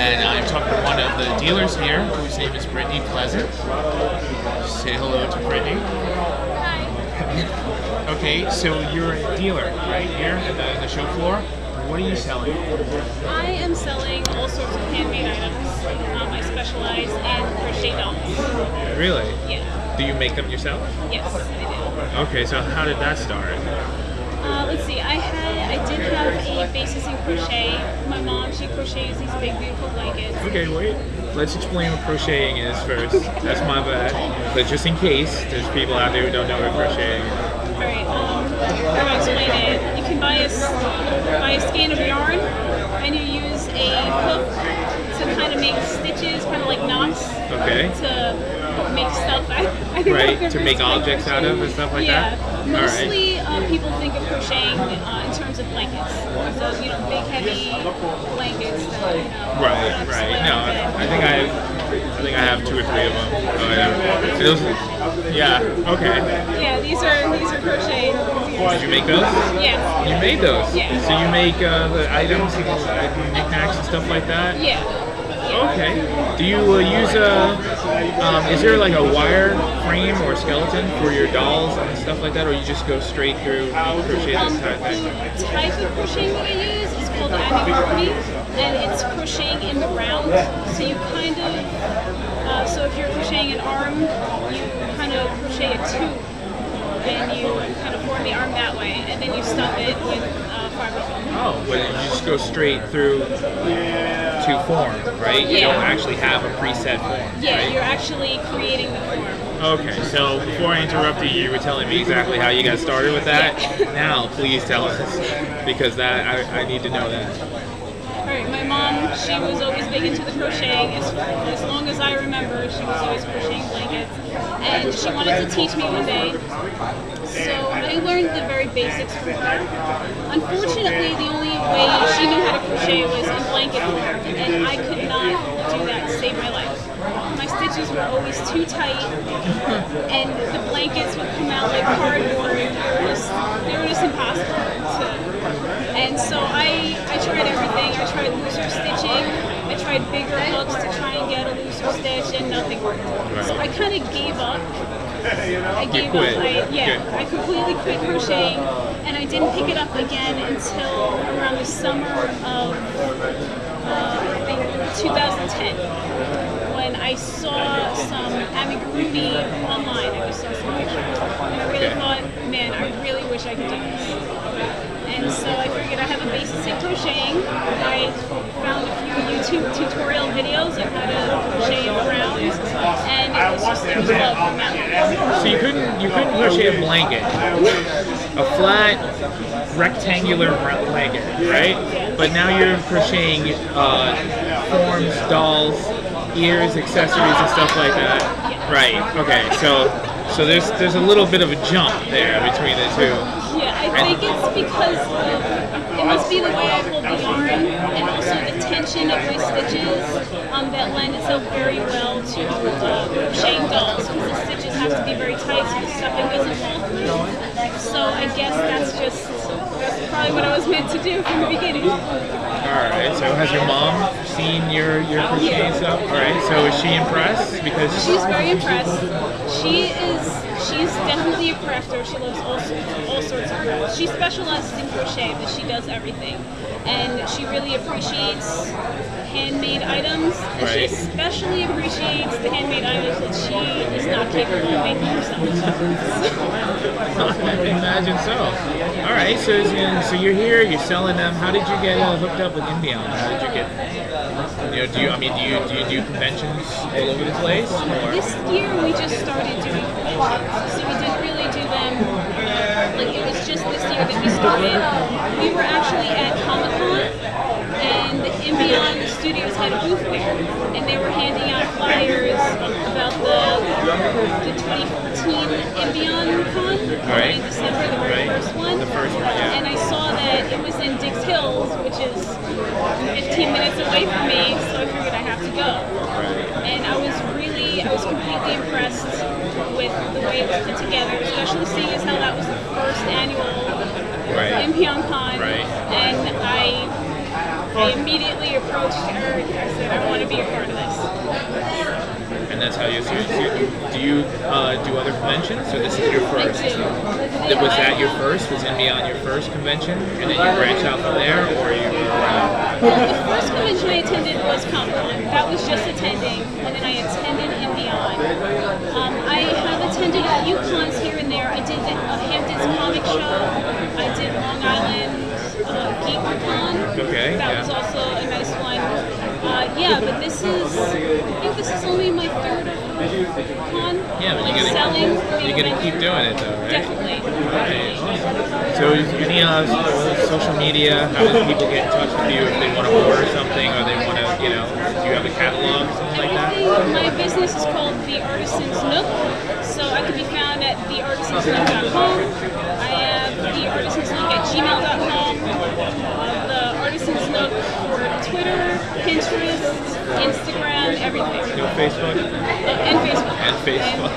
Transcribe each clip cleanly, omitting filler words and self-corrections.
and I'm talking to one of the dealers here, whose name is Brittany Pleasant. Say hello to Brittany. Hi. Okay, so you're a dealer right here at the show floor. What are you selling? I am selling all sorts of handmade items. I specialize in crochet dolls. Really? Yeah. Do you make them yourself? Yes, I do. Okay, so how did that start? Let's see. I did have a basis in crochet. My mom, she crochets these big, beautiful blankets. Okay, wait. Let's explain what crocheting is first. That's my bad. But just in case, there's people out there who don't know what crocheting is. Alright, I'll explain it. You can buy a skein of yarn, and you use a hook to kind of make stitches, kind of like knots. Okay. To make stuff. Right, to make objects out of and stuff like that? Yeah. Mostly people think of crocheting in terms of blankets. So, you know, big, heavy blankets that, you know. Right. No, I think I have 2 or 3 of them. Okay. Yeah, these are crocheted. Did you make those? Yeah. You made those? Yeah. So you make the items, knickknacks and stuff like that? Yeah. Okay. Do you use is there like a wire frame or skeleton for your dolls and stuff like that, or you just go straight through crochet this type thing? The type of crocheting that I use is called Inbeoncon, and it's crocheting in the round. So you kind of, so if you're crocheting an arm, you kind of crochet a tube, and you kind of form the arm that way, and then you stuff it with fiber foam. Oh, but you just go straight through to form, right? You don't actually have a preset form. Yeah, right? you're actually creating the form. Okay, so before I interrupted you, you were telling me exactly how you got started with that. Yeah. Now, please tell us, because I need to know that. Alright, my mom, she was always big into the crocheting. As long as I remember, she was always crocheting blankets. And she wanted to teach me one day. So I learned the very basics from her. Unfortunately, the only way she knew how to crochet was in blanket form, and I could not do that to save my life. My stitches were always too tight, and the blankets would come out like cardboard. They were just impossible to. And so I tried everything. I tried looser stitching. I tried bigger hooks to try and get a looser stitch, and nothing worked. So I kind of gave up. I completely quit crocheting, and I didn't pick it up again until around the summer of I think 2010, when I saw some amigurumi online. I just saw some pictures, and I really thought, man, I really wish I could do this. And so I figured I have a basis in crocheting. I found a few YouTube tutorial videos on how to crochet around, and it was love from that. So you couldn't crochet a blanket, a flat rectangular blanket, right? But now you're crocheting forms, dolls, ears, accessories, and stuff like that. Right. Okay. So there's a little bit of a jump there between the two. Yeah, I think it's because it must be the way I hold the yarn, and also the tension of my stitches that lend itself very well to crocheting dolls, because the stitches have to be very tight so the stuffing doesn't fall through. So I guess that's probably what I was meant to do from the beginning. Alright, so has your mom seen your crocheting stuff? Alright, so is she impressed? Because she's very impressed. She's definitely a crafter. She loves all sorts of crafts. She specializes in crochet, but she does everything. And she really appreciates handmade items, and she especially appreciates the handmade items that she is not capable of making herself. I imagine so. All right, so you're here, you're selling them. How did you get hooked up with Inbeon? How did you get? Do you do conventions all over the place? Or? This year we just started doing conventions, so we didn't really do them. Like it was just this year that we started. We were actually at Comic-Con, and Inbeon Studios had a booth there, and they were handing out flyers about the 2014 Inbeoncon in December, the very first one. The first one, yeah. And I saw that it was in Dix Hills, which is 15 minutes away from me, so I figured I have to go. And I was completely impressed with the way it was put together, especially seeing as how that was the first annual Inbeoncon, and I I immediately approached her and I said, I want to be a part of this. And that's how you do you do other conventions, or this is your first? Was that your first? Was Inbeon your first convention, and then you branched out from there, or you? Well, the first convention I attended was Comic-Con. That was just attending, and then I attended Inbeon. I have attended a few cons here and there. I did a Hamptons Comic Show. I did Long Island GeekCon. Okay. That was also a nice one. Yeah, but I think this is only my third con. Yeah, but you're gonna keep doing it though, right? Definitely. Right. Awesome. So any social media, how do people get in touch with you if they want to order something, or they want to, do you have a catalog or something like that? My business is called The Artisan's Nook, so I can be found at theartisansnook.com. I have theartisansnook@gmail.com. The Artisan's Nook for Twitter, Pinterest, Instagram, everything. No Facebook? And Facebook. And Facebook.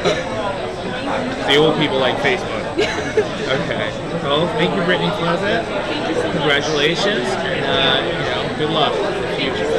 The old people like Facebook. Okay. Well, thank you, Brittany Pleasant. Thank you so much. Congratulations, and good luck in the future.